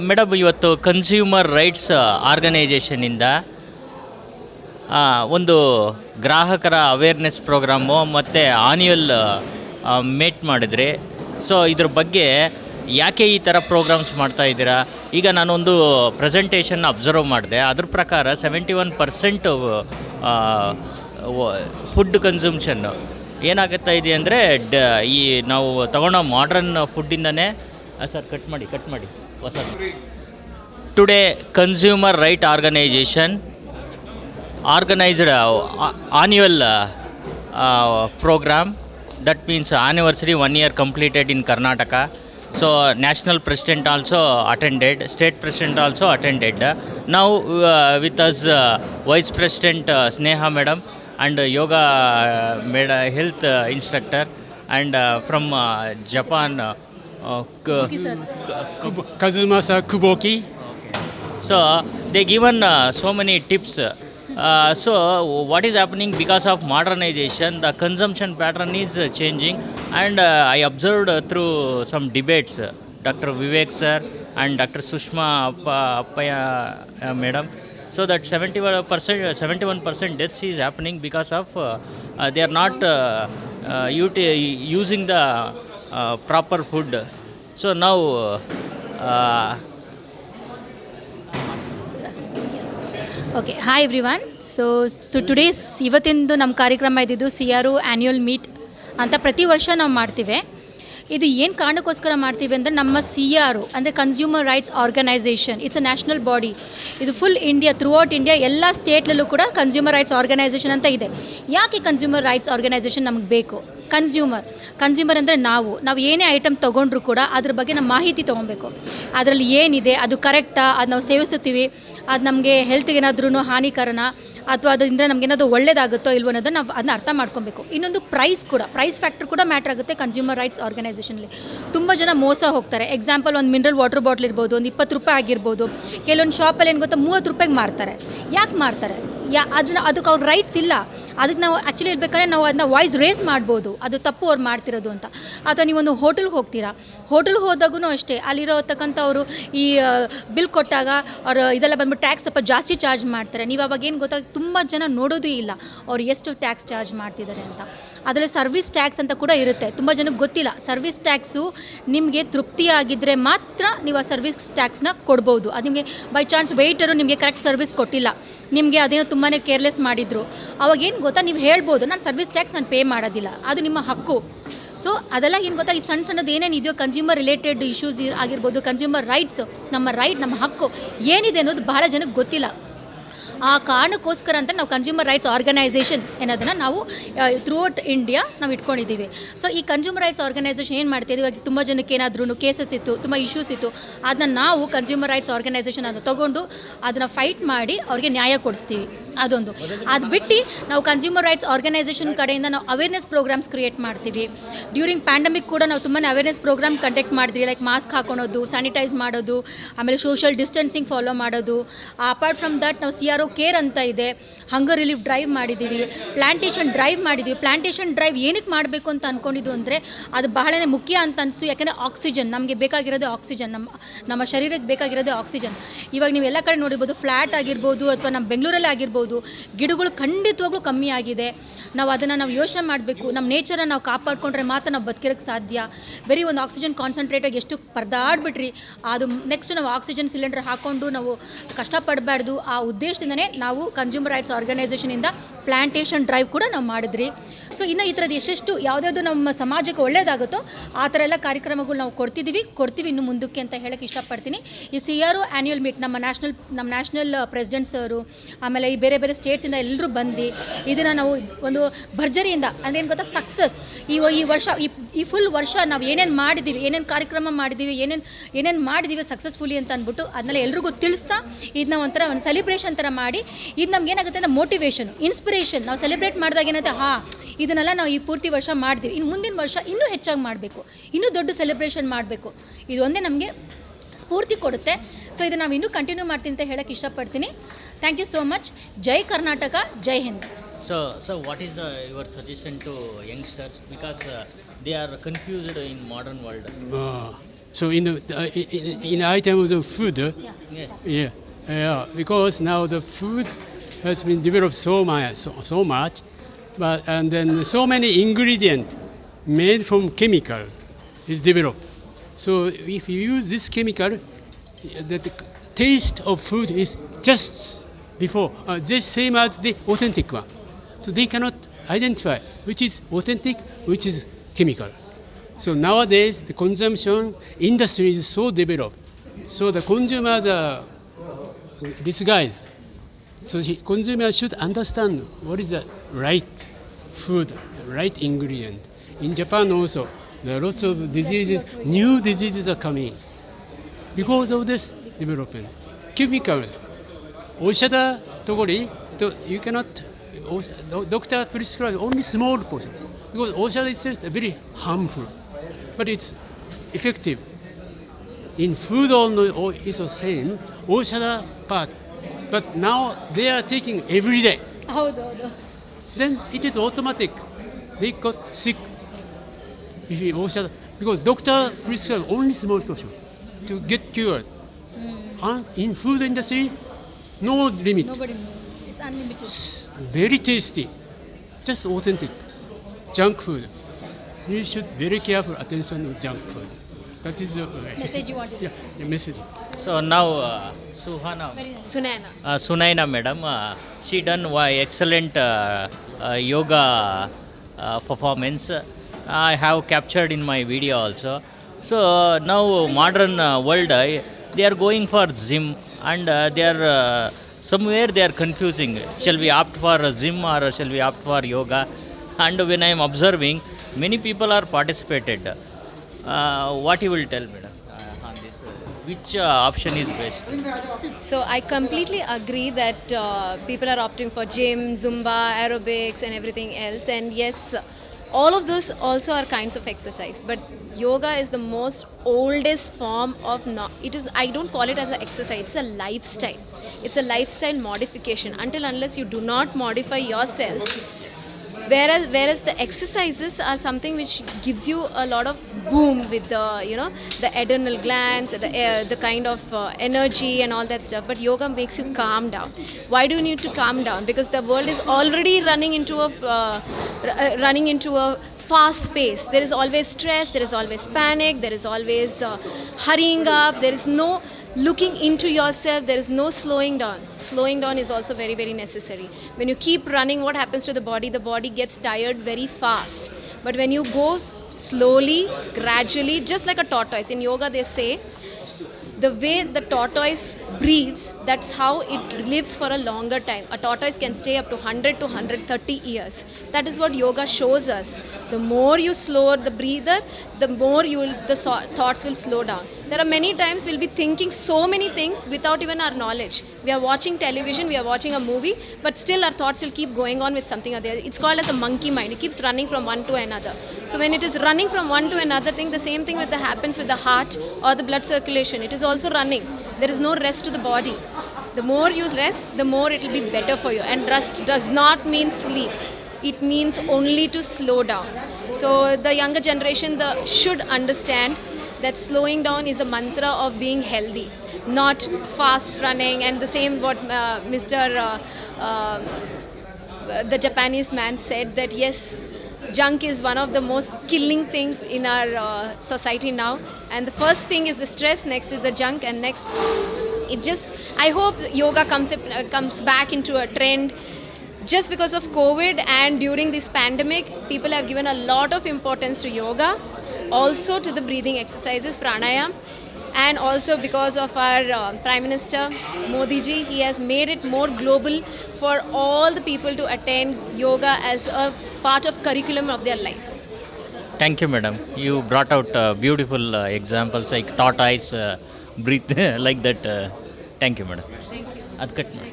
Madam, ಇವತ್ತು consumer rights ಆರ್ಗನೈಜೇಷನಿಂದ ಒಂದು ಗ್ರಾಹಕರ ಅವೇರ್ನೆಸ್ ಪ್ರೋಗ್ರಾಮು ಮತ್ತು ಆನ್ಯುವಲ್ ಮೀಟ್ ಮಾಡಿದ್ರಿ. ಸೊ ಇದ್ರ ಬಗ್ಗೆ ಯಾಕೆ ಈ ಥರ ಪ್ರೋಗ್ರಾಮ್ಸ್ ಮಾಡ್ತಾಯಿದ್ದೀರಾ? ಈಗ ನಾನೊಂದು ಪ್ರೆಸೆಂಟೇಷನ್ ಅಬ್ಸರ್ವ್ ಮಾಡಿದೆ. ಅದ್ರ ಪ್ರಕಾರ 71% ಫುಡ್ ಕನ್ಸೂಮ್ಷನ್ನು ಏನಾಗುತ್ತಾ ಇದೆ ಅಂದರೆ ಈ ನಾವು ತಗೊಳ್ಳೋ ಮಾಡ್ರನ್ ಫುಡ್ಡಿಂದನೇ ಸರ್ ಕಟ್ ಮಾಡಿ ಹೊಸ today consumer right organization organized annual program, that means anniversary 1 year completed in Karnataka. So national president also attended, state president also attended. Now with us vice president Sneha madam and yoga health instructor and from Japan Kazumasa Kuboki. So they given so many tips. So what is happening because of modernization, the consumption pattern is changing, and I observed through some debates, Dr. Vivek sir and Dr. Sushma Appaya madam, so that 71% deaths is happening because of they are not using the proper food. So now okay, hi everyone. So today's ಇವತ್ತಿಂದು ನಮ್ಮ ಕಾರ್ಯಕ್ರಮ ಇದ್ದಿದ್ದು CRO annual meet ಅಂತ ಪ್ರತಿ ವರ್ಷ ನಾವು ಮಾಡ್ತೀವಿ. ಇದು ಏನು ಕಾರಣಕ್ಕೋಸ್ಕರ ಮಾಡ್ತೀವಿ ಅಂದರೆ ನಮ್ಮ CRO ಅಂದರೆ consumer rights organization, it's a national body. ಇದು ಫುಲ್ ಇಂಡಿಯಾ, ಥ್ರೂಔಟ್ ಇಂಡಿಯಾ ಎಲ್ಲ ಸ್ಟೇಟ್ಲಲ್ಲೂ ಕೂಡ ಕನ್ಸ್ಯೂಮರ್ ರೈಟ್ಸ್ ಆರ್ಗನೈಸೇಷನ್ ಅಂತ ಇದೆ. ಯಾಕೆ ಕನ್ಸ್ಯೂಮರ್ ರೈಟ್ಸ್ ಆರ್ಗನೈಸೇಷನ್ ನಮಗೆ ಬೇಕು? ಕನ್ಸ್ಯೂಮರ್ ಅಂದರೆ ನಾವು ಏನೇ ಐಟಮ್ ತೊಗೊಂಡ್ರು ಕೂಡ ಅದ್ರ ಬಗ್ಗೆ ನಮ್ಮ ಮಾಹಿತಿ ತೊಗೊಬೇಕು. ಅದರಲ್ಲಿ ಏನಿದೆ, ಅದು ಕರೆಕ್ಟಾ, ಅದು ನಾವು ಸೇವಿಸುತ್ತೀವಿ, ಅದು ನಮಗೆ ಹೆಲ್ತ್ಗೆ ಏನಾದ್ರೂ ಹಾನಿಕರನ ಅಥವಾ ಅದರಿಂದ ನಮಗೇನಾದರೂ ಒಳ್ಳೇದಾಗುತ್ತೋ ಇಲ್ವೋ ಅನ್ನೋದನ್ನು ನಾವು ಅದನ್ನ ಅರ್ಥ ಮಾಡ್ಕೊಬೇಕು. ಇನ್ನೊಂದು ಪ್ರೈಸ್ ಫ್ಯಾಕ್ಟರ್ ಕೂಡ ಮ್ಯಾಟ್ರ್ ಆಗುತ್ತೆ ಕನ್ಸ್ಯೂಮರ್ ರೈಟ್ಸ್ ಆರ್ಗನೈಸೇಷನಲ್ಲಿ. ತುಂಬ ಜನ ಮೋಸ ಹೋಗ್ತಾರೆ. ಎಕ್ಸಾಂಪಲ್, ಒಂದು ಮಿನರಲ್ ವಾಟರ್ ಬಾಟ್ಲ್ ಇರ್ಬೋದು, ಒಂದು 20 ರೂಪಾಯಿ ಆಗಿರ್ಬೋದು. ಕೆಲವೊಂದು ಶಾಪಲ್ಲಿ ಏನು ಗೊತ್ತಾ, 30 ರೂಪಾಯಿಗೆ ಮಾರ್ತಾರೆ. ಯಾಕೆ ಮಾರ್ತಾರೆ? ಅದಕ್ಕೆ ಅವ್ರ ರೈಟ್ಸ್ ಇಲ್ಲ. ಅದಕ್ಕೆ ನಾವು ಆ್ಯಕ್ಚುಲಿ ಹೇಳ್ಬೇಕಾದ್ರೆ ನಾವು ಅದನ್ನ ವಾಯ್ಸ್ ರೇಸ್ ಮಾಡ್ಬೋದು, ಅದು ತಪ್ಪು ಅವ್ರು ಮಾಡ್ತಿರೋದು ಅಂತ. ಅಥವಾ ನೀವೊಂದು ಹೋಟೆಲ್ಗೆ ಹೋಗ್ತೀರಾ, ಹೋಟೆಲ್ಗೆ ಹೋದಾಗೂ ಅಷ್ಟೇ, ಅಲ್ಲಿರೋತಕ್ಕಂಥವ್ರು ಈ ಬಿಲ್ ಕೊಟ್ಟಾಗ ಅವರು ಇದೆಲ್ಲ ಬಂದ್ಬಿಟ್ಟು ಟ್ಯಾಕ್ಸ್ ಸ್ವಲ್ಪ ಜಾಸ್ತಿ ಚಾರ್ಜ್ ಮಾಡ್ತಾರೆ. ನೀವು ಅವಾಗ ಏನು ಗೊತ್ತಾಗ ತುಂಬ ಜನ ನೋಡೋದೇ ಇಲ್ಲ ಅವ್ರು ಎಷ್ಟು ಟ್ಯಾಕ್ಸ್ ಚಾರ್ಜ್ ಮಾಡ್ತಿದ್ದಾರೆ ಅಂತ. ಅದರಲ್ಲಿ ಸರ್ವಿಸ್ ಟ್ಯಾಕ್ಸ್ ಅಂತ ಕೂಡ ಇರುತ್ತೆ, ತುಂಬ ಜನಕ್ಕೆ ಗೊತ್ತಿಲ್ಲ. ಸರ್ವಿಸ್ ಟ್ಯಾಕ್ಸು ನಿಮಗೆ ತೃಪ್ತಿಯಾಗಿದ್ದರೆ ಮಾತ್ರ ನೀವು ಆ ಸರ್ವಿಸ್ ಟ್ಯಾಕ್ಸ್ನ ಕೊಡ್ಬೋದು. ಅದು ನಿಮಗೆ ಬೈ ಚಾನ್ಸ್ ವೆಯ್ಟರು ನಿಮಗೆ ಕರೆಕ್ಟ್ ಸರ್ವಿಸ್ ಕೊಟ್ಟಿಲ್ಲ, ನಿಮಗೆ ಅದೇನೋ ತುಂಬಾ ಕೇರ್ಲೆಸ್ ಮಾಡಿದರು, ಅವಾಗೇನು ಗೊತ್ತಾ, ನೀವು ಹೇಳ್ಬೋದು ನಾನು ಸರ್ವಿಸ್ ಟ್ಯಾಕ್ಸ್ ನಾನು ಪೇ ಮಾಡೋದಿಲ್ಲ, ಅದು ನಿಮ್ಮ ಹಕ್ಕು. ಸೊ ಅದೆಲ್ಲ ಏನು ಗೊತ್ತಾ, ಈ ಸಣ್ಣದು ಏನೇನು ಇದೆಯೋ ಕನ್ಸ್ಯೂಮರ್ ರಿಲೇಟೆಡ್ ಇಶ್ಯೂಸ್ ಆಗಿರ್ಬೋದು, ಕನ್ಸ್ಯೂಮರ್ ರೈಟ್ಸ್, ನಮ್ಮ ಹಕ್ಕು ಏನಿದೆ ಅನ್ನೋದು ಬಹಳ ಜನಕ್ಕೆ ಗೊತ್ತಿಲ್ಲ. ಆ ಕಾರಣಕ್ಕೋಸ್ಕರ ಅಂತ ನಾವು ಕನ್ಸ್ಯೂಮರ್ ರೈಟ್ಸ್ ಆರ್ಗನೈಸೇಷನ್ ಅನ್ನೋದನ್ನು ನಾವು ಥ್ರೂಔಟ್ ಇಂಡಿಯಾ ನಾವು ಇಟ್ಕೊಂಡಿದ್ದೀವಿ. ಸೊ ಈ ಕನ್ಸ್ಯೂಮರ್ ರೈಟ್ಸ್ ಆರ್ಗನೈಸೇಷನ್ ಏನು ಮಾಡ್ತೀವಿ, ಇವಾಗ ತುಂಬ ಜನಕ್ಕೆ ಏನಾದ್ರೂ ಕೇಸಸ್ ಇತ್ತು, ತುಂಬ ಇಶ್ಯೂಸ್ ಇತ್ತು, ಅದನ್ನ ನಾವು ಕನ್ಸ್ಯೂಮರ್ ರೈಟ್ಸ್ ಆರ್ಗನೈಸೇಷನ್ ಅದನ್ನು ತೊಗೊಂಡು ಅದನ್ನು ಫೈಟ್ ಮಾಡಿ ಅವ್ರಿಗೆ ನ್ಯಾಯ ಕೊಡಿಸ್ತೀವಿ. ಅದೊಂದು. ಅದು ಬಿಟ್ಟು ನಾವು ಕನ್ಸ್ಯೂಮರ್ ರೈಟ್ಸ್ ಆರ್ಗನೈಸೇಷನ್ ಕಡೆಯಿಂದ ನಾವು ಅವೇರ್ನೆಸ್ ಪ್ರೋಗ್ರಾಮ್ಸ್ ಕ್ರಿಯೇಟ್ ಮಾಡ್ತೀವಿ. ಡ್ಯೂರಿಂಗ್ ಪ್ಯಾಂಡಮಿಕ್ ಕೂಡ ನಾವು ತುಂಬಾ ಅವೇರ್ನೆಸ್ ಪ್ರೋಗ್ರಾಮ್ ಕಂಡಕ್ಟ್ ಮಾಡಿದ್ವಿ. ಲೈಕ್ ಮಾಸ್ಕ್ ಹಾಕೊಳೋದು, ಸ್ಯಾನಿಟೈಸ್ ಮಾಡೋದು, ಆಮೇಲೆ ಸೋಷಿಯಲ್ ಡಿಸ್ಟೆನ್ಸಿಂಗ್ ಫಾಲೋ ಮಾಡೋದು. ಅಪಾರ್ಟ್ ಫ್ರಮ್ ದಟ್ ನಾವು CRO ಕೇರ್ ಅಂತ ಇದೆ, ಹಂಗರ್ ರಿಲೀಫ್ ಡ್ರೈವ್ ಮಾಡಿದ್ದೀವಿ, ಪ್ಲಾಂಟೇಷನ್ ಡ್ರೈವ್ ಮಾಡಿದ್ದೀವಿ. ಪ್ಲಾಂಟೇಷನ್ ಡ್ರೈವ್ ಏನಕ್ಕೆ ಮಾಡಬೇಕು ಅಂತ ಅಂದ್ಕೊಂಡಿದ್ದು ಅಂದರೆ ಅದು ಬಹಳನೇ ಮುಖ್ಯ ಅಂತ ಅನಿಸ್ತು. ಯಾಕೆಂದರೆ ಆಕ್ಸಿಜನ್ ನಮಗೆ ಬೇಕಾಗಿರೋದೇ ಆಕ್ಸಿಜನ್, ನಮ್ಮ ಶರೀರಕ್ಕೆ ಬೇಕಾಗಿರೋದೇ ಆಕ್ಸಿಜನ್. ಇವಾಗ ನೀವು ಎಲ್ಲ ಕಡೆ ನೋಡಿರ್ಬೋದು, ಫ್ಲ್ಯಾಟ್ ಆಗಿರ್ಬೋದು ಅಥವಾ ನಮ್ಮ ಬೆಂಗಳೂರಲ್ಲಿ ಆಗಿರ್ಬೋದು, ಗಿಡಗಳು ಖಂಡಿತವಾಗ್ಲೂ ಕಮ್ಮಿ ಆಗಿದೆ. ನಾವು ಅದನ್ನು ಯೋಚನೆ ಮಾಡಬೇಕು. ನಮ್ಮ ನೇಚರನ್ನು ನಾವು ಕಾಪಾಡಿಕೊಂಡ್ರೆ ಮಾತ್ರ ನಾವು ಬದುಕಿರೋಕ್ಕೆ ಸಾಧ್ಯ. ಬರೀ ಒಂದು ಆಕ್ಸಿಜನ್ ಕಾನ್ಸಂಟ್ರೇಟಾಗಿ ಎಷ್ಟು ಪರದಾಡ್ಬಿಟ್ರಿ, ಅದು ನೆಕ್ಸ್ಟ್ ನಾವು ಆಕ್ಸಿಜನ್ ಸಿಲಿಂಡರ್ ಹಾಕ್ಕೊಂಡು ನಾವು ಕಷ್ಟಪಡಬಾರ್ದು. ಆ ಉದ್ದೇಶದಿಂದನೇ ನಾವು ಕನ್ಸ್ಯೂಮರ್ ರೈಟ್ಸ್ ಆರ್ಗನೈಸೇಷನಿಂದ ಪ್ಲಾಂಟೇಷನ್ ಡ್ರೈವ್ ಕೂಡ ನಾವು ಮಾಡಿದ್ರಿ. ಸೊ ಇನ್ನು ಈ ಥರದ್ದು ಎಷ್ಟೆಷ್ಟು ಯಾವುದ್ಯಾವುದು ನಮ್ಮ ಸಮಾಜಕ್ಕೆ ಒಳ್ಳೆಯದಾಗುತ್ತೋ ಆ ಥರ ಎಲ್ಲ ಕಾರ್ಯಕ್ರಮಗಳು ನಾವು ಕೊಡ್ತೀವಿ ಇನ್ನು ಮುಂದಕ್ಕೆ ಅಂತ ಹೇಳೋಕ್ಕೆ ಇಷ್ಟಪಡ್ತೀನಿ. ಈ CRO ಆ್ಯನ್ಯುವಲ್ ಮೀಟ್ ನಮ್ಮ ನ್ಯಾಷನಲ್ ಪ್ರೆಸಿಡೆಂಟ್ಸ್ ಅವರು, ಆಮೇಲೆ ಈ ಬೇರೆ ಸ್ಟೇಟ್ಸಿಂದ ಎಲ್ಲರೂ ಬಂದು ಇದನ್ನು ನಾವು ಒಂದು ಭರ್ಜರಿಯಿಂದ ಅದೇನು ಗೊತ್ತಾ ಸಕ್ಸಸ್ ಈ ವರ್ಷ ಈ ಫುಲ್ ವರ್ಷ ನಾವು ಏನೇನು ಮಾಡಿದ್ದೀವಿ, ಏನೇನು ಕಾರ್ಯಕ್ರಮ ಮಾಡಿದ್ದೀವಿ, ಏನೇನು ಮಾಡಿದ್ದೀವಿ ಸಕ್ಸಸ್ಫುಲಿ ಅಂತ ಅಂದ್ಬಿಟ್ಟು ಅದನ್ನೆಲ್ಲ ಎಲ್ರಿಗೂ ತಿಳಿಸ್ತಾ ಇದನ್ನ ಒಂಥರ ಒಂದು ಸೆಲಿಬ್ರೇಷನ್ ಥರ ಮಾಡಿ, ಇದು ನಮ್ಗೆ ಏನಾಗುತ್ತೆ ಅಂದರೆ ಮೋಟಿವೇಶನ್, ಇನ್ಸ್ಪಿರೇಷನ್. ನಾವು ಸೆಲೆಬ್ರೇಟ್ ಮಾಡಿದಾಗ ಏನಾಗುತ್ತೆ, ಇದನ್ನೆಲ್ಲ ನಾವು ಈ ಪೂರ್ತಿ ವರ್ಷ ಮಾಡ್ತೀವಿ, ಇನ್ನು ಮುಂದಿನ ವರ್ಷ ಇನ್ನೂ ಹೆಚ್ಚಾಗಿ ಮಾಡಬೇಕು, ಇನ್ನೂ ದೊಡ್ಡ ಸೆಲೆಬ್ರೇಷನ್ ಮಾಡಬೇಕು. ಇದು ಒಂದೇ ನಮಗೆ ಸ್ಫೂರ್ತಿ ಕೊಡುತ್ತೆ. ಸೊ ಇದು ನಾವು ಇನ್ನೂ ಕಂಟಿನ್ಯೂ ಮಾಡ್ತೀನಿ ಅಂತ ಹೇಳೋಕ್ಕೆ ಇಷ್ಟಪಡ್ತೀನಿ. Thank you so much. ಜೈ ಕರ್ನಾಟಕ, ಜೈ Hind. So what is your suggestion to youngsters, because they are confused in modern world? So in items of food, Yes. yeah, because now the food has been developed so much, but and then so many ingredients made from chemical is developed. So if you use this chemical, the taste of food is just just same as the authentic one. So they cannot identify which is authentic, which is chemical. So nowadays the consumption industry is so developed. So the consumers are disguised. So the consumer should understand what is the right food, right ingredient. In Japan also, there are lots of diseases, new diseases are coming because of this development. Chemicals. Oshada Togori, you cannot, doctor prescribes only small portion because Oshada itself is very harmful, but it's effective. In food also is the same, Oshada part, but now they are taking every day. ಹೌದೌದು. Then it is automatic. They got sick. If you Oshada, because doctor prescribes only small portion to get cured. And in food industry, no limit. Nobody knows. It's unlimited. Very tasty, just authentic. Junk food. So you should very careful attention to junk food. That is the Message you wanted. yeah, the message. So now Suhana, Sunana. Sunaina madam, she done excellent yoga performance. I have captured in my video also. So now modern world, they are going for gym and they are somewhere they are confusing. Shall we opt for a gym or shall we opt for yoga? And when I am observing, many people are participated. What you will tell, madam, on this? Which option is best? So I completely agree that people are opting for gym, Zumba, aerobics, and everything else. And yes, all of those also are kinds of exercise. But yoga is the most oldest form of it is. I don't call it as an exercise. It's a lifestyle. It's a lifestyle modification. Until unless you do not modify yourself. Whereas the exercises are something which gives you a lot of boom with the the adrenal glands, the kind of energy and all that stuff. But yoga makes you calm down. Why do you need to calm down? Because the world is already running into a fast pace. There is always stress. There is always panic. There is always hurrying up. There is no looking into yourself. There is no slowing down. Slowing down is also very, very necessary. When you keep running, what happens to the body? The body gets tired very fast. But when you go slowly, gradually, just like a tortoise, in yoga they say the way the tortoise breathes, that's how it lives for a longer time. A tortoise can stay up to 100 to 130 years. That is what yoga shows us. The more you slow the breather, the more thoughts will slow down. There are many times we'll be thinking so many things without even our knowledge. We are watching television, we are watching a movie, but still our thoughts will keep going on with something or the other. It's called as a monkey mind. It keeps running from one to another. So when it is running from one to another thing, the same thing happens with the heart or the blood circulation. It is also running. There is no rest to the body. The more you rest, the more it will be better for you. And rest does not mean sleep. It means only to slow down. So the younger generation should understand that slowing down is a mantra of being healthy, not fast running. And the same what the Japanese man said, that yes, junk is one of the most killing things in our society now. And the first thing is the stress, next is the junk, and next I hope yoga comes back into a trend. Just because of COVID and during this pandemic, people have given a lot of importance to yoga, also to the breathing exercises, pranayam, and also because of our Prime Minister Modi ji, he has made it more global for all the people to attend yoga as a part of curriculum of their life. Thank you, madam. You brought out beautiful examples like tortoise breathe like that. Thank you, madam. Thank you. Ad cut ಮಾಡಿ.